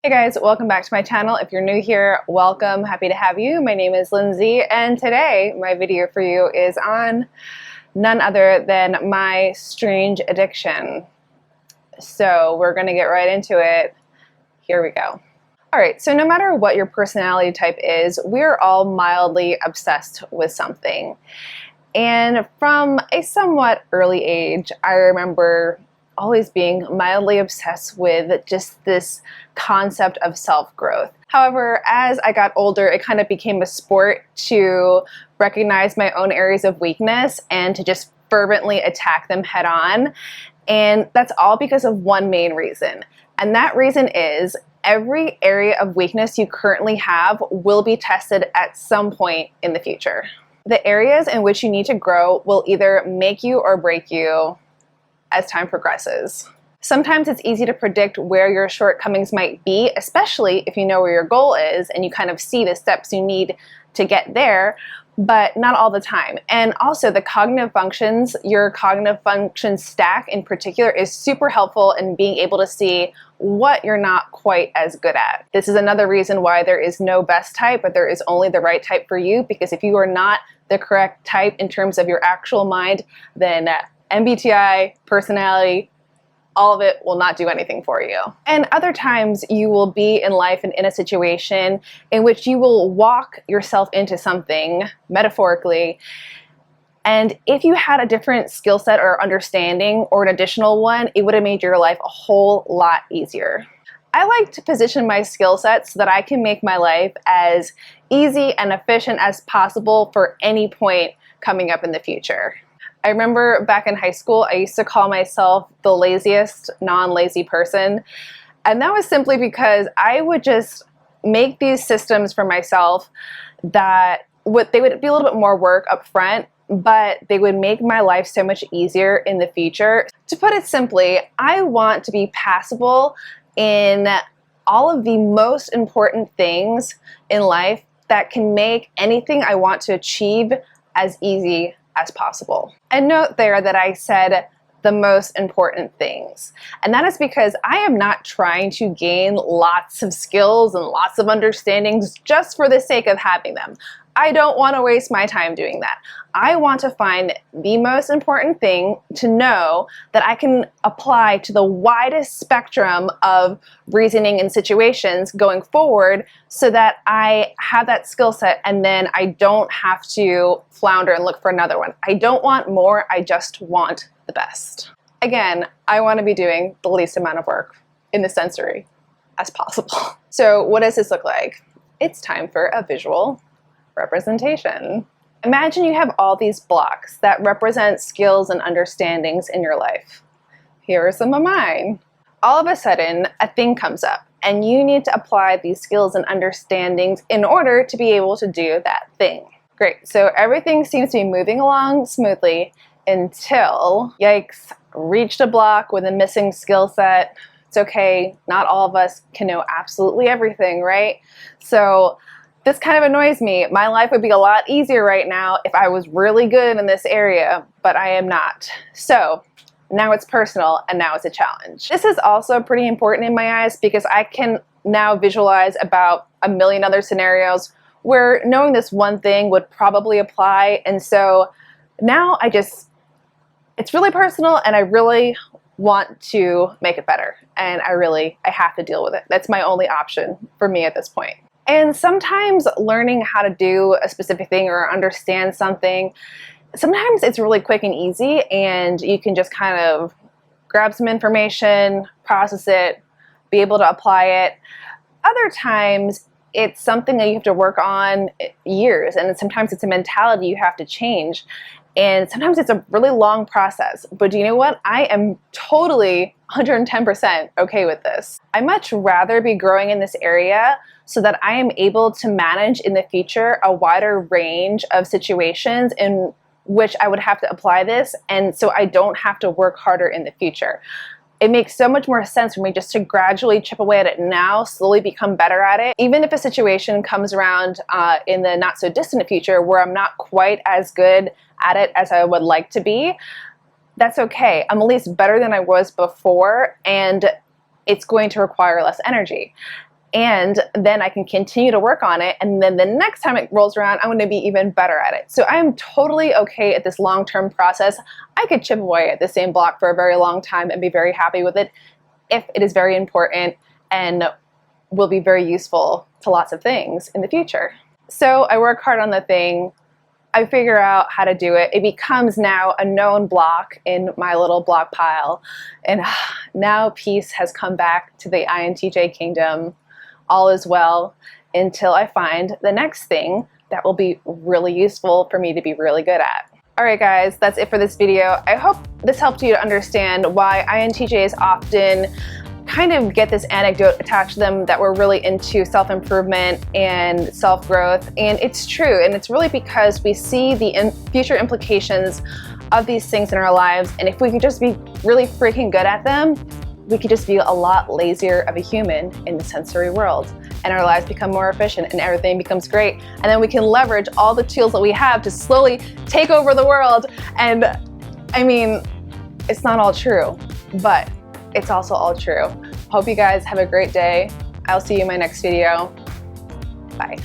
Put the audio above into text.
Hey guys, welcome back to my channel. If you're new here, welcome. Happy to have you. My name is Lindsay, and today my video for you is on none other than my strange addiction. So we're gonna get right into it. Here we go. All right, so no matter what your personality type is, we're all mildly obsessed with something. And from a somewhat early age, I remember always being mildly obsessed with just this concept of self-growth. However, as I got older, it kind of became a sport to recognize my own areas of weakness and to just fervently attack them head on. And that's all because of one main reason. And that reason is every area of weakness you currently have will be tested at some point in the future. The areas in which you need to grow will either make you or break you as time progresses. Sometimes it's easy to predict where your shortcomings might be, especially if you know where your goal is and you kind of see the steps you need to get there, but not all the time. And also the cognitive functions, your cognitive function stack in particular is super helpful in being able to see what you're not quite as good at. This is another reason why there is no best type, but there is only the right type for you, because if you are not the correct type in terms of your actual mind, then MBTI, personality, all of it will not do anything for you. And other times you will be in life and in a situation in which you will walk yourself into something, metaphorically, and if you had a different skill set or understanding or an additional one, it would have made your life a whole lot easier. I like to position my skill set so that I can make my life as easy and efficient as possible for any point coming up in the future. I remember back in high school, I used to call myself the laziest non-lazy person. And that was simply because I would just make these systems for myself that they would be a little bit more work up front, but they would make my life so much easier in the future. To put it simply, I want to be passable in all of the most important things in life that can make anything I want to achieve as easy as possible. And note there that I said the most important things. And that is because I am not trying to gain lots of skills and lots of understandings just for the sake of having them. I don't want to waste my time doing that. I want to find the most important thing to know that I can apply to the widest spectrum of reasoning and situations going forward so that I have that skill set and then I don't have to flounder and look for another one. I don't want more, I just want the best. Again, I want to be doing the least amount of work in the sensory as possible. So what does this look like? It's time for a visual representation. Imagine you have all these blocks that represent skills and understandings in your life. Here are some of mine. All of a sudden, a thing comes up and you need to apply these skills and understandings in order to be able to do that thing. Great, so everything seems to be moving along smoothly until, yikes, reached a block with a missing skill set. It's okay, not all of us can know absolutely everything, right? So this kind of annoys me. My life would be a lot easier right now if I was really good in this area, but I am not. So now it's personal and now it's a challenge. This is also pretty important in my eyes because I can now visualize about a million other scenarios where knowing this one thing would probably apply. And so now it's really personal and I really want to make it better. And I have to deal with it. That's my only option for me at this point. And sometimes learning how to do a specific thing or understand something, sometimes it's really quick and easy and you can just kind of grab some information, process it, be able to apply it. Other times it's something that you have to work on years, and sometimes it's a mentality you have to change. And sometimes it's a really long process. But do you know what? I am totally 110% okay with this. I much rather be growing in this area so that I am able to manage in the future a wider range of situations in which I would have to apply this, and so I don't have to work harder in the future. It makes so much more sense for me just to gradually chip away at it now, slowly become better at it. Even if a situation comes around in the not so distant future where I'm not quite as good at it as I would like to be, that's okay. I'm at least better than I was before, and it's going to require less energy. And then I can continue to work on it, and then the next time it rolls around, I'm going to be even better at it. So I'm totally okay at this long-term process. I could chip away at the same block for a very long time and be very happy with it if it is very important and will be very useful to lots of things in the future. So I work hard on the thing, I figure out how to do it, it becomes now a known block in my little block pile, and now peace has come back to the INTJ kingdom. All is well until I find the next thing that will be really useful for me to be really good at. Alright guys, that's it for this video. I hope this helped you to understand why INTJs often kind of get this anecdote attached to them that we're really into self-improvement and self-growth, and it's true, and it's really because we see the future implications of these things in our lives, and if we could just be really freaking good at them, we could just be a lot lazier of a human in the sensory world, and our lives become more efficient and everything becomes great, and then we can leverage all the tools that we have to slowly take over the world. And I mean, it's not all true, but it's also all true. Hope you guys have a great day. I'll see you in my next video. Bye.